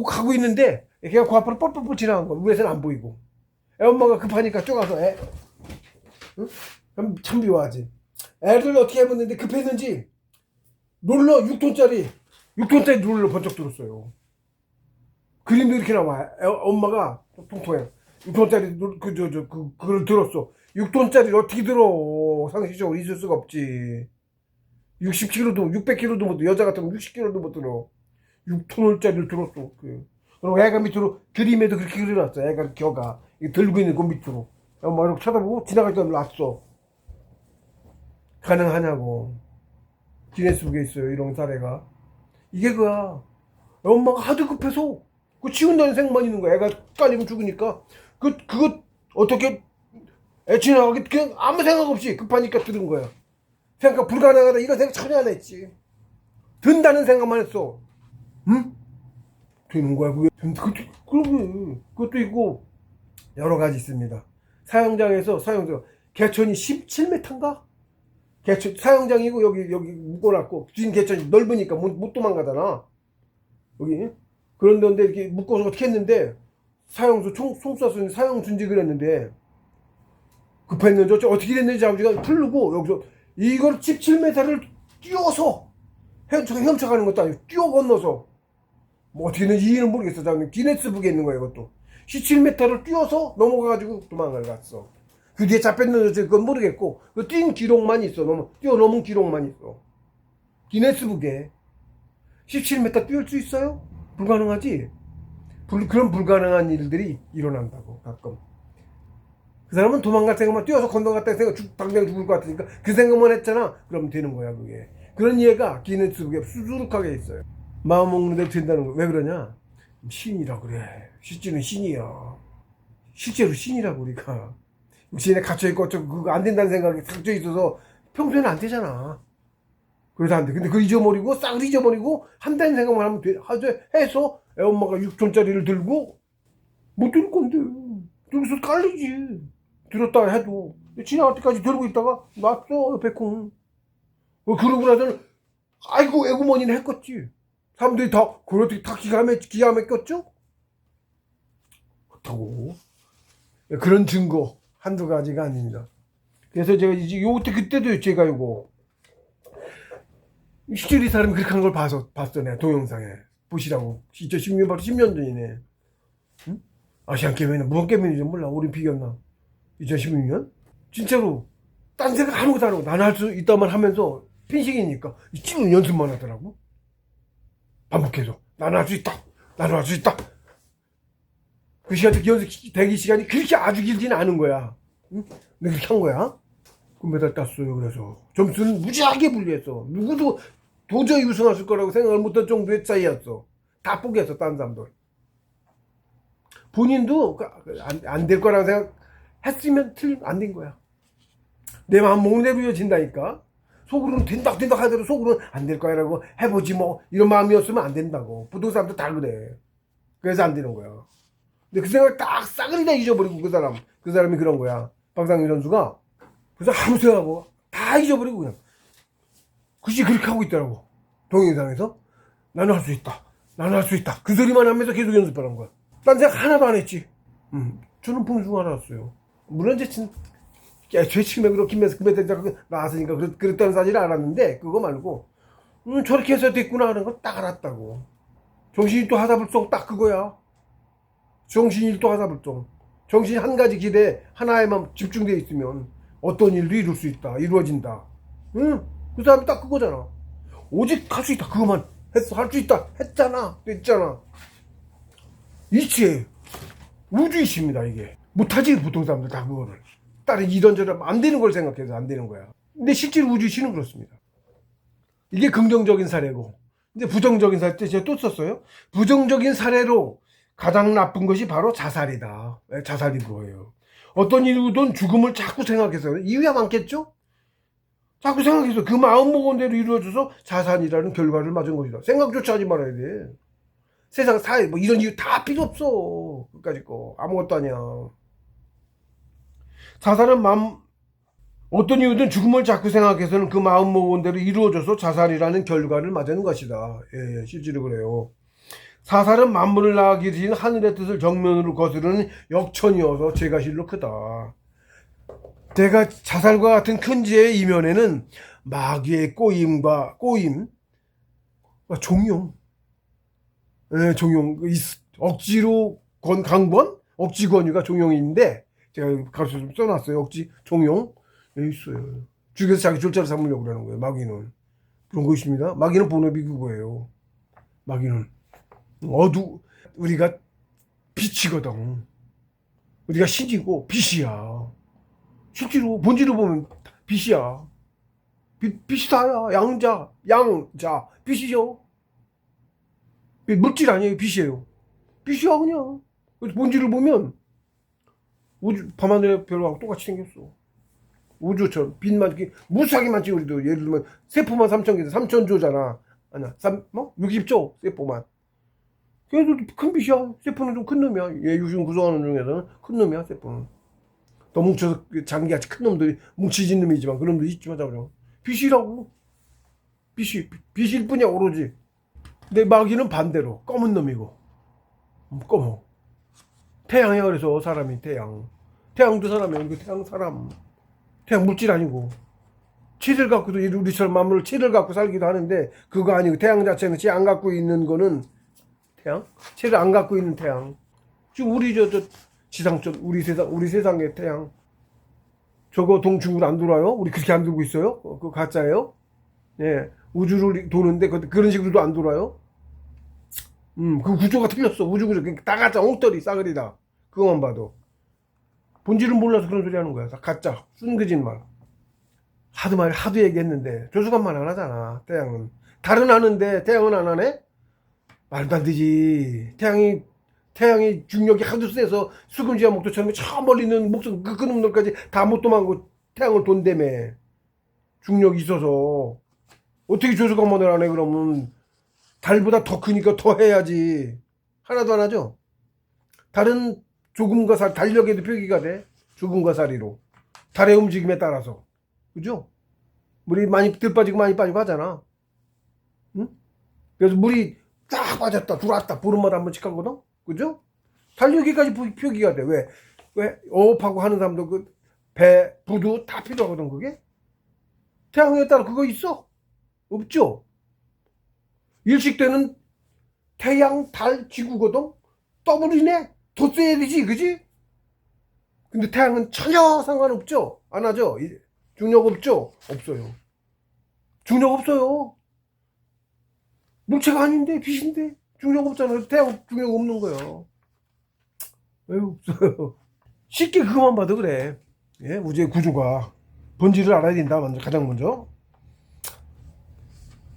가고 있는데 걔가 그 앞으로 뻘뻘뻘 지나간 거야. 위에서는 안 보이고. 애 엄마가 급하니까 쪼가서 응? 그럼 참 미워하지. 애를 어떻게 해봤는데 급했는지 롤러 6톤짜리 롤러 번쩍 들었어요. 그림도 이렇게 나와. 엄마가 통통해. 6톤짜리 그걸 들었어. 6톤짜리를 어떻게 들어. 상식적으로 있을 수가 없지. 60kg도 600kg도 못 들어. 여자 같으면 60kg도 못 들어. 6톤짜리를 들었어. 그리고 애가 밑으로 그림에도 그렇게 그려놨어. 애가 겨가 들고 있는 그 밑으로. 엄마 이렇게 쳐다보고 지나갈 때 놨어. 가능하냐고. 기네스북에 있어요. 이런 사례가. 이게 그야. 엄마가 하도 급해서 그 치운다는 생각만 있는 거야. 애가 깔리고 죽으니까 그거 어떻게 애 지나가게 그냥 아무 생각 없이 급하니까 들은 거야. 생각 불가능하다 이런 생각 전혀 안 했지. 든다는 생각만 했어. 응? 되는 거야 그게. 그것도 있고 여러 가지 있습니다. 사형장에서 개천이 17m인가? 개천 사형장이고 여기 묶어놨고 긴 개천이 넓으니까 못 도망가잖아. 여기 그런데 이렇게 묶어서 어떻게 했는데 사형수 총 쐈으니 사형 준직을 했는데 급했는지 어떻게 됐는지 아버지가 풀르고 여기서 이걸 17m를 뛰어서 헤엄쳐가는 것도 아니고 뛰어 건너서 뭐 어떻게 됐는지 이유는 모르겠어. 저는 기네스북에 있는 거야 이것도. 17m를 뛰어서 넘어가가지고 도망을 갔어. 그 뒤에 잡혔는지 그건 모르겠고 그 뛴 기록만 있어. 뛰어넘은 기록만 있어. 기네스북에 17m 뛰을 수 있어요? 불가능하지. 그런 불가능한 일들이 일어난다고 가끔. 그 사람은 도망갈 생각만 뛰어서 건너갔다는 생각 당장 죽을 것 같으니까 그 생각만 했잖아. 그럼 되는 거야 그게. 그런 예가 기네스북에 수두룩하게 있어요. 마음 먹는 대로 된다는 거. 왜 그러냐? 신이라 그래. 실제는 신이야. 실제로 신이라고 우리가. 육신에 갇혀있고 그거 안 된다는 생각이 갇혀 있어서 평소에는 안 되잖아. 그래서 안 돼. 근데 그거 잊어버리고 싹 잊어버리고 한다는 생각만 하면 돼. 해서 애 엄마가 6톤짜리를 들고 못 들 건데 여기서 깔리지. 들었다 해도 지나갈 때까지 들고 있다가 놨어 옆에 콩. 그러고 나서는 아이고 애구머니는 했겠지. 사람들이 다 그렇게 다 기가 막혔죠. 그렇다고 그런 증거 한두 가지가 아닙니다. 그래서 제가 그때도 제가 이거 실제로 이 사람이 그렇게 하는 걸 봤어 내가 동영상에. 보시라고. 2016년 바로 10년 전이네. 응? 아시안게임이나 무슨 게임인지 몰라. 올림픽이었나 2016년. 진짜로 딴 생각 아무것도 안 하고 나는 할 수 있다만 하면서 핀식이니까 찌는 연습만 하더라고. 반복해서 나는 할 수 있다. 나는 할 수 있다. 그 시간 연습 대기 시간이 그렇게 아주 길지는 않은 거야. 응? 근데 그렇게 한 거야. 금메달 땄어요. 그래서 점수는 무지하게 불리했어. 누구도 도저히 우승했을 거라고 생각을 못할 정도의 차이였어. 다 포기했어. 다른 사람들. 본인도 안 될 거라고 생각했으면 안 된 거야. 내 마음 먹는 대로 이어진다니까. 속으로는 된다 하더라도 속으로는 안 될 거야 라고 해보지 뭐 이런 마음이었으면 안 된다고. 보통 사람들 다 그래. 그래서 안 되는 거야. 근데 그 생각을 딱 싸그리 다 잊어버리고 그 사람이 그런 거야. 박상민 선수가. 그래서 아무 생각하고 다 잊어버리고 그냥 그지 그렇게 하고 있더라고. 동영상에서 나는 할 수 있다. 나는 할 수 있다. 그 소리만 하면서 계속 연습하는 거야. 딴 생각 하나도 안 했지. 저는 봉숭아 알았어요. 물론 이제 최치명으로 김혜수 금메달 나왔으니까 그랬다는 사실을 알았는데 그거 말고 저렇게 해서 됐구나 하는 걸 딱 알았다고. 정신일도 하사불성 딱 그거야. 정신일도 하사불성. 정신이 한 가지 길에 하나에만 집중되어 있으면 어떤 일도 이룰 수 있다. 이루어진다. 응? 그 사람이 딱 그거잖아. 오직 할 수 있다. 그거만 했어. 할 수 있다. 했잖아. 됐잖아. 이치에 우주이십니다 이게. 못하지 보통 사람들 다 그거를. 다른 이런저런 안 되는 걸 생각해서 안 되는 거야. 근데 실제로 우주이치는 그렇습니다. 이게 긍정적인 사례고. 이제 부정적인 사례 때 제가 또 썼어요. 부정적인 사례로 가장 나쁜 것이 바로 자살이다. 자살이 뭐예요? 어떤 이유든 죽음을 자꾸 생각해서 이유야 많겠죠? 자꾸 생각해서 그 마음먹은 대로 이루어져서 자살이라는 결과를 맞은 것이다. 생각조차 하지 말아야 돼. 세상 사회 뭐 이런 이유 다 필요 없어. 끝까지 거 아무것도 아니야. 자살은 어떤 이유든 죽음을 자꾸 생각해서는 그 마음먹은 대로 이루어져서 자살이라는 결과를 맞는 것이다. 예, 실제로 그래요. 사살은 만물을 나가게 진 하늘의 뜻을 정면으로 거스르는 역천이어서 죄가 실로 크다. 내가 자살과 같은 큰 죄의 이면에는 마귀의 꼬임, 종용, 종용, 억지로 강권, 억지 권유가 종용인데 제가 가르쳐 좀 써놨어요. 억지, 종용 여기 있어요. 죽여서 자기 졸자를 삼으려고 그러는 거예요. 마귀는 그런 거 있습니다. 마귀는 본업이 그거예요. 마귀는 우리가 빛이거든. 우리가 신이고 빛이야. 실제로 본질을 보면 빛이야. 빛이 다야. 양자, 빛이죠. 물질 아니에요. 빛이에요. 빛이야 그냥. 그래서 본질을 보면 우주 밤하늘의 별하고 똑같이 생겼어. 우주처럼 빛만 이렇게 무수하게만 찍 우리도 예를 들면 세포만 3,000개, 3,000조잖아. 아니야, 60조 세포만. 걔도 큰 빛이야. 세포는 좀 큰 놈이야. 얘 유전 구성하는 중에서는 큰 놈이야. 세포는. 더 뭉쳐서 장기같이 큰 놈들이 뭉치진 놈이지만 그런 놈도 있지만 자그냥 빛이라고. 빛일 뿐이야 오로지. 근데 마귀는 반대로 검은 놈이고 검어. 태양이야. 그래서 사람이 태양도 사람이야. 이거 태양 사람. 태양 물질 아니고 체를 갖고도 우리처럼 만물을 체를 갖고 살기도 하는데 그거 아니고 태양 자체는 체 안 갖고 있는 거는 태양? 체를 안 갖고 있는 태양. 지금 우리 지상전 우리 세상의 태양. 저거 동충을 안 돌아요? 우리 그렇게 안 돌고 있어요? 그거 가짜예요? 예. 우주를 도는데 그런 식으로도 안 돌아요? 그 구조가 틀렸어. 우주 구조. 다 가짜 엉터리 싸그리다. 그것만 봐도. 본질은 몰라서 그런 소리 하는 거야. 다 가짜. 순거짓말. 하도 얘기했는데 조수관만 안 하잖아. 태양은. 달은 하는데 태양은 안 하네? 말도 안 되지. 태양이 중력이 하도 세서 수금지와 목도처럼 저 멀리 있는 목성 그 놈들까지 다 못 도망고 태양을 돈다며. 중력이 있어서. 어떻게 조수관만을 안 해? 그러면 달보다 더 크니까 더 해야지. 하나도 안 하죠? 달은 조금과 살, 달력에도 표기가 돼. 조금과 사리로. 달의 움직임에 따라서. 그죠? 물이 많이 들 빠지고 많이 빠지고 하잖아. 응? 그래서 물이 쫙 빠졌다, 들어왔다, 보름마다 한 번씩 하거든? 그죠? 달력에까지 표기가 돼. 왜? 어업하고 하는 사람도 부두 다 필요하거든, 그게? 태양에 따라 그거 있어? 없죠? 일식되는 태양, 달, 지구거든? 더블이네? 더 써야 되지, 그지? 근데 태양은 전혀 상관없죠? 안 하죠? 중력 없죠? 없어요. 중력 없어요. 물체가 아닌데, 빛인데? 중력 없잖아요. 태양 중력 없는 거예요. 왜 없어요? 쉽게 그것만 봐도 그래. 예? 우주의 구조가. 본질을 알아야 된다, 가장 먼저.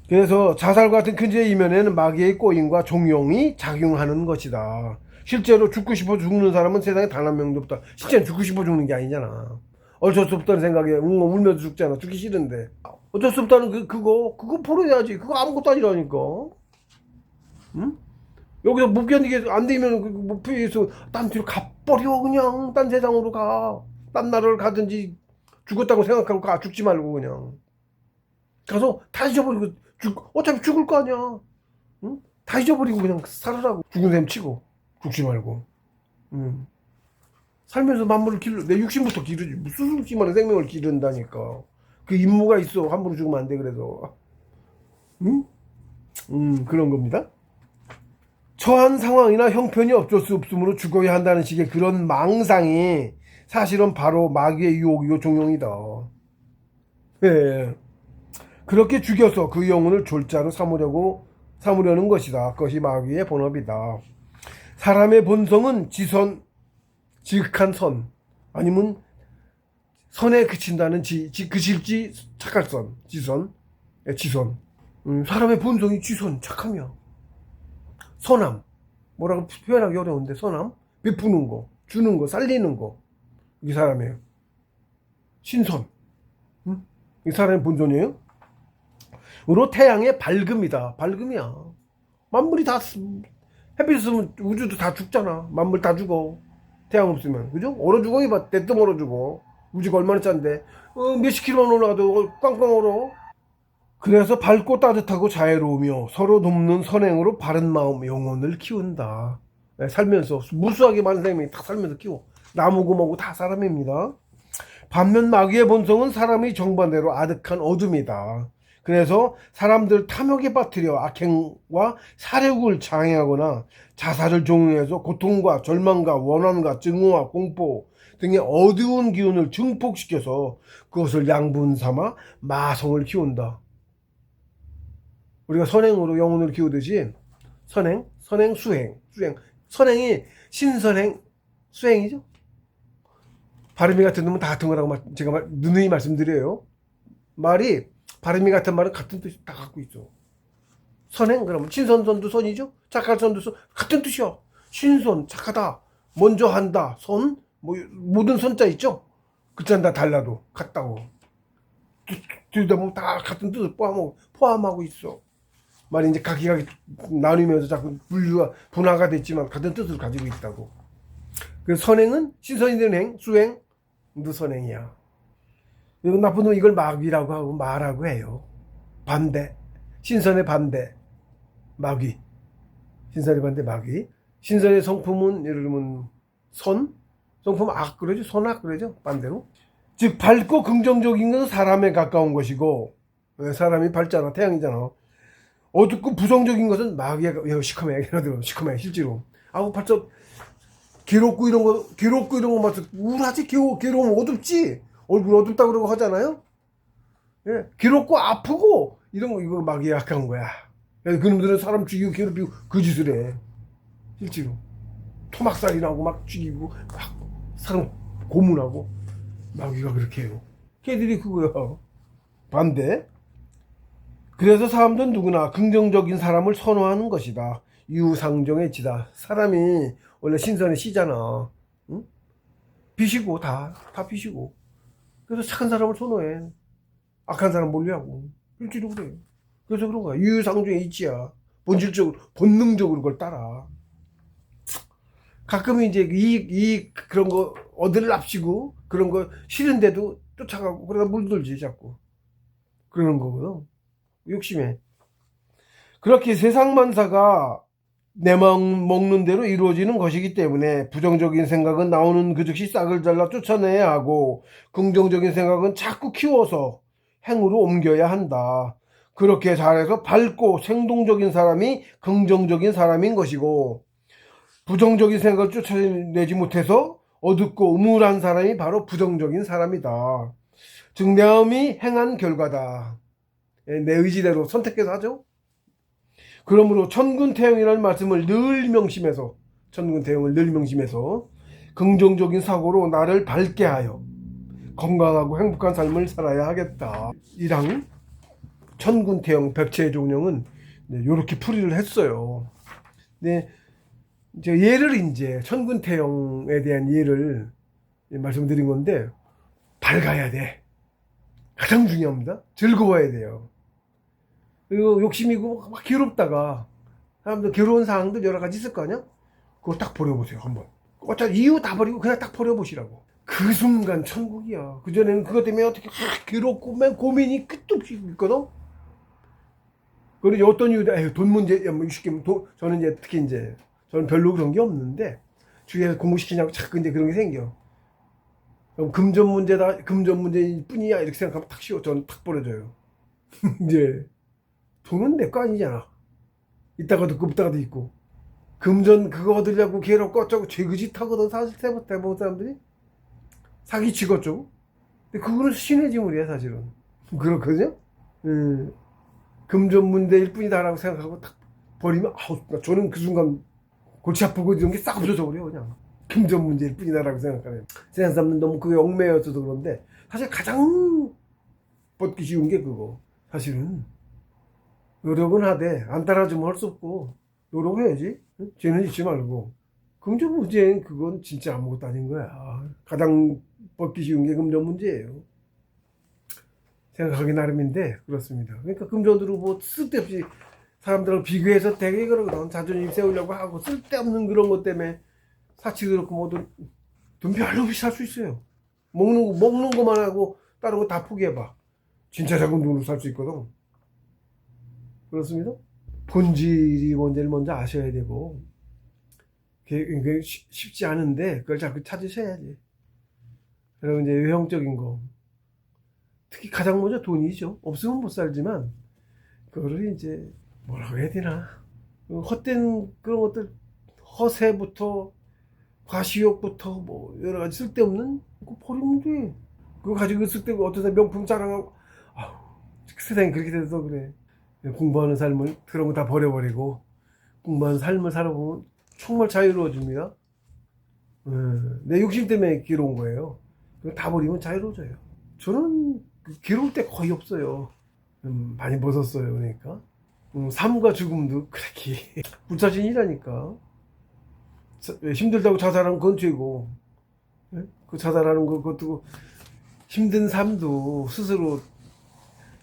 그래서 자살과 같은 큰 죄의 이면에는 마귀의 꼬임과 종용이 작용하는 것이다. 실제로 죽고 싶어 죽는 사람은 세상에 단 한 명도 없다. 실제는 죽고 싶어 죽는 게 아니잖아. 어쩔 수 없다는 생각에 울면서 죽잖아. 죽기 싫은데. 어쩔 수 없다는 그거 풀어야지. 그거 아무것도 아니라니까. 응? 여기서 못 견디게 안 되면 목표에서 딴 뒤로 가버려. 그냥 딴 세상으로 가. 딴 나라를 가든지 죽었다고 생각하고 가. 죽지 말고 그냥 가서 다 잊어버리고 어차피 죽을 거 아니야. 응? 다 잊어버리고 그냥 살으라고. 죽은 셈 치고 죽지 말고. 응. 살면서 만물을 내 육신부터 기르지. 무슨 수십만의 생명을 기른다니까. 그 임무가 있어. 함부로 죽으면 안 돼. 그래서 응? 그런 겁니다. 처한 상황이나 형편이 어쩔 수 없으므로 죽어야 한다는 식의 그런 망상이 사실은 바로 마귀의 유혹이고 종용이다. 예. 그렇게 죽여서 그 영혼을 졸자로 삼으려는 것이다. 그것이 마귀의 본업이다. 사람의 본성은 지극한 선, 아니면 선에 그친다는 그칠지 착할 선, 지선. 사람의 본성이 착함이야. 선함, 뭐라고 표현하기 어려운데, 선함, 베푸는 거, 주는 거, 살리는 거, 이 사람의 신선, 이 사람의 본성이에요. 으로 태양의 밝음이다. 밝음이야. 만물이 다 햇빛 있으면 우주도 다 죽잖아. 만물 다 죽어. 태양 없으면. 그죠? 얼어 죽어. 이봐. 대뜸 얼어 죽어. 우주가 얼마나 짠데. 몇십 킬로만 올라가도 꽝꽝 얼어. 그래서 밝고 따뜻하고 자애로우며 서로 돕는 선행으로 바른 마음, 영혼을 키운다. 네, 살면서 무수하게 많은 생명이 다 살면서 키워. 나무고 뭐고 다 사람입니다. 반면 마귀의 본성은 사람이 정반대로 아득한 어둠이다. 그래서 사람들 탐욕에 빠뜨려 악행과 사력을 장애하거나 자살을 종용해서 고통과 절망과 원한과 증오와 공포 등의 어두운 기운을 증폭시켜서 그것을 양분 삼아 마성을 키운다. 우리가 선행으로 영혼을 키우듯이 선행, 수행. 선행이 신선행, 수행이죠. 발음이 같은 놈은 다 같은 거라고 제가 누누이 말씀드려요. 말이 발음이 같은 말은 같은 뜻 다 갖고 있어. 선행 그러면 신선선도 선이죠. 착할 선도 선 같은 뜻이야. 신선 착하다. 먼저 한다. 선 모든 선자 있죠. 글자는 다 달라도 같다고. 들여다보면 다 같은 뜻을 포함하고 있어. 말이 이제 각기가 나누면서 자꾸 분화가 됐지만 같은 뜻을 가지고 있다고. 그래서 선행은 신선이 된 행, 수행도 선행이야. 그리고 나쁜 놈은 이걸 마귀라고 하고 마라고 해요. 반대. 신선의 반대. 마귀. 신선의 반대 마귀. 신선의 성품은 예를 들면 성품 악 그러죠. 선악 그러죠. 반대로. 즉 밝고 긍정적인 것은 사람에 가까운 것이고 사람이 밝잖아. 태양이잖아. 어둡고 부정적인 것은 마귀가 시커매. 실제로. 아우 벌써 괴롭고 이런 거 맞아. 우울하지. 괴로우면 어둡지. 얼굴 어둡다 그러고 하잖아요. 예, 괴롭고 아프고 이런 거 이거 마귀에 약한 거야. 그놈들은 사람 죽이고 괴롭히고 그 짓을 해. 실제로 토막살이 나고 막 죽이고 막 사람 고문하고 마귀가 그렇게 해요. 걔들이 그거야. 반대. 그래서 사람들은 누구나 긍정적인 사람을 선호하는 것이다. 유상종의 지다. 사람이 원래 신선의 시잖아. 응? 빛이고 다 빛이고. 그래서 착한 사람을 선호해. 악한 사람 몰려하고. 실제로 그래. 그래서 그런 거야. 유유상종의 이치야. 본질적으로, 본능적으로 그걸 따라. 가끔은 이제 그런 거 얻으랍시고, 그런 거 싫은데도 쫓아가고, 그러다 물들지, 자꾸. 그러는 거거든. 욕심에. 그렇게 세상 만사가 내 마음 먹는 대로 이루어지는 것이기 때문에 부정적인 생각은 나오는 그 즉시 싹을 잘라 쫓아내야 하고 긍정적인 생각은 자꾸 키워서 행으로 옮겨야 한다. 그렇게 잘해서 밝고 생동적인 사람이 긍정적인 사람인 것이고 부정적인 생각을 쫓아내지 못해서 어둡고 우물한 사람이 바로 부정적인 사람이다. 즉 내 마음이 행한 결과다. 내 의지대로 선택해서 하죠. 그러므로 천군태영이라는 말씀을 늘 명심해서 긍정적인 사고로 나를 밝게 하여 건강하고 행복한 삶을 살아야 하겠다. 이랑 천군태영 백체의 종령은 이렇게 풀이를 했어요. 네, 이제 예를 이제 천군태영에 대한 예를 말씀드린 건데 밝아야 돼. 가장 중요합니다. 즐거워야 돼요. 그리고 욕심이고 막 괴롭다가 사람들 괴로운 상황들 여러 가지 있을 거 아니야? 그거 딱 버려보세요 한번. 어차피 이유 다 버리고 그냥 딱 버려보시라고. 그 순간 천국이야. 그전에는 그것 때문에 어떻게 괴롭고 맨 고민이 끝도 없이 있거든. 그리고 어떤 이유도 에휴, 돈 문제 뭐 쉽게 저는 이제 특히 이제 저는 별로 그런 게 없는데 주위에서 공부시키냐고 자꾸 이제 그런 게 생겨. 그럼 금전 문제다, 금전 문제일 뿐이야 이렇게 생각하면 탁 쉬워. 저는 탁 버려져요. 이제 돈은 내 거 아니잖아. 있다가도 있고 없다가도 있고. 금전 그거 얻으려고 괴롭고 어쩌고 죄그짓 하거든 사실 대부분 사람들이. 사기치고 좀. 근데 그거는 신의 지물이야 사실은. 그렇거든요. 금전 문제일 뿐이다라고 생각하고 딱 버리면 아우 저는 그 순간 골치 아프고 이런 게 싹 없어져 버려 그냥. 금전 문제일 뿐이다라고 생각하면 세상 사람은 너무 그게 얽매여져서 그런데 사실 가장 벗기 쉬운 게 그거. 사실은 노력은 하되 안 따라주면 할 수 없고 노력해야지. 응? 죄는 잊지 말고. 금전 문제는 그건 진짜 아무것도 아닌 거야. 가장 벗기 쉬운 게 금전 문제예요. 생각하기 나름인데 그렇습니다. 그러니까 금전으로 뭐 쓸데없이 사람들하고 비교해서 되게 그러거든. 자존심 세우려고 하고 쓸데없는 그런 것 때문에 사치 그렇고 뭐든 돈 별로 없이 살 수 있어요. 먹는 것만 하고 다른 거 다 포기해봐. 진짜 작은 돈으로 살 수 있거든. 그렇습니다. 본질이 뭔지를 먼저 아셔야 되고 그게 쉽지 않은데 그걸 자꾸 찾으셔야지. 그리고 이제 외형적인 거 특히 가장 먼저 돈이죠. 없으면 못 살지만 그거를 이제 뭐라고 해야 되나 헛된 그런 것들 허세부터 과시욕부터 뭐 여러 가지 쓸데없는 거 버리면 돼. 그거 가지고 쓸데없고 어떤 사람 명품 자랑하고 아우 세상이 그렇게 돼서 그래. 공부하는 삶을 그런 거 다 버려버리고 공부하는 삶을 살아보면 정말 자유로워집니다. 내 욕심 때문에 괴로운 거예요. 그거 다 버리면 자유로워져요. 저는 괴로울 때 거의 없어요. 많이 벗었어요. 그러니까 삶과 죽음도 그렇게 불사신이라니까. 힘들다고 자살하는 건 죄고 그 자살하는 거 그것도 힘든 삶도 스스로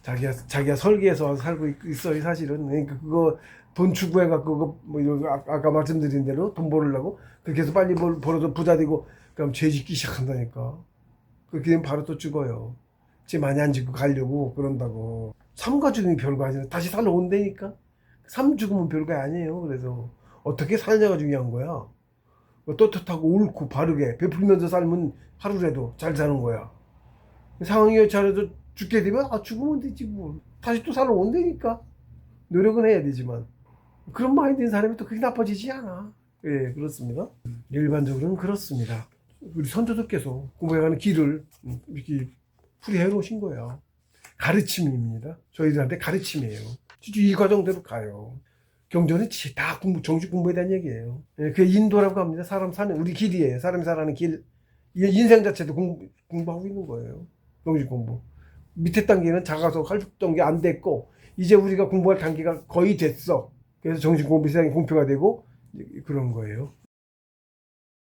자기가 설계해서 살고 있어요 사실은. 그러니까 그거 돈 추구해갖고 그거 뭐 이런 아까 말씀드린 대로 돈 벌으려고 그렇게 해서 빨리 벌어서 부자 되고 그럼 죄 짓기 시작한다니까. 그렇게 되면 바로 또 죽어요. 죄 많이 안 짓고 가려고 그런다고. 삶과 죽음이 별거 아니에요. 다시 살아 온다니까. 삶 죽음은 별거 아니에요. 그래서 어떻게 사느냐가 중요한 거야. 떳떳하고 옳고 바르게 베풀면서 살면 하루라도 잘 사는 거야. 상황이 잘해서 죽게 되면 죽으면 되지 뭐. 다시 또 살아 온다니까. 노력은 해야 되지만 그런 마인드인 사람이 또 그렇게 나빠지지 않아. 예, 그렇습니다. 일반적으로는 그렇습니다. 우리 선조들께서 공부해가는 길을 이렇게 풀이해 놓으신 거예요. 가르침입니다. 저희들한테 가르침이에요. 이 과정대로 가요. 경전은 다 정식 공부에 대한 얘기예요. 예, 그게 인도라고 합니다. 사람 사는 우리 길이에요. 사람이 살아가는 길. 인생 자체도 공부하고 있는 거예요. 정식 공부. 밑에 단계는 작아서 활동이 안 됐고 이제 우리가 공부할 단계가 거의 됐어. 그래서 정식 공부 세상이 공표가 되고 그런 거예요.